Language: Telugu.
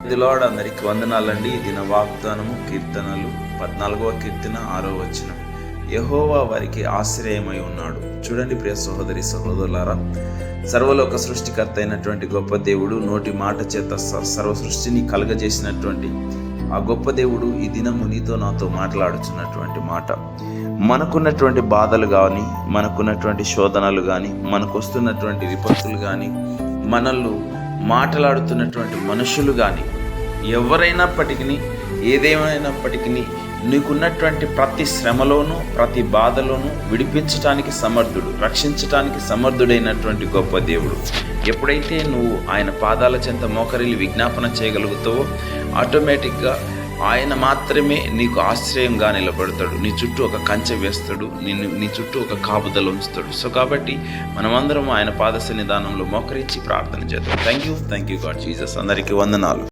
దిలోడ్ అందరికి వందనాలండి. ఈ దిన వాగ్దానము కీర్తనలు 14వ కీర్తన 6వ వచనం. యెహోవా వారికి ఆశ్రయమై ఉన్నాడు. చూడండి ప్రియ సహోదరి సహోదరులారా, సర్వలోక సృష్టికర్త అయినటువంటి గొప్ప దేవుడు, నోటి మాట చేత సర్వ సృష్టిని కలగజేసినటువంటి ఆ గొప్ప దేవుడు ఈ దినము నీతో నాతో మాట్లాడుచున్నటువంటి మాట. మనకున్నటువంటి బాధలు కానీ, మనకున్నటువంటి శోధనలు కానీ, మనకు వస్తున్నటువంటి విపత్తులు కానీ, మనల్ని మాట్లాడుతున్నటువంటి మనుషులు కానీ, ఎవరైనప్పటికీ ఏదేమైనప్పటికీ నీకున్నటువంటి ప్రతి శ్రమలోనూ ప్రతి బాధలోనూ విడిపించటానికి సమర్థుడు, రక్షించటానికి సమర్థుడైనటువంటి గొప్ప దేవుడు. ఎప్పుడైతే నువ్వు ఆయన పాదాల చెంత మోకరిల్లి విజ్ఞాపన చేయగలుగుతావో ఆటోమేటిక్గా ఆయన మాత్రమే నీకు ఆశ్రయంగా నిలబడతాడు. నీ చుట్టూ ఒక కంచె వేస్తాడు, నీ చుట్టూ ఒక కాపుదల ఉంచుతాడు. సో కాబట్టి మనమందరం ఆయన పాద సన్నిధానంలో మోకరించి ప్రార్థన చేద్దాం. Thank you God Jesus. అందరికీ వందనాలు.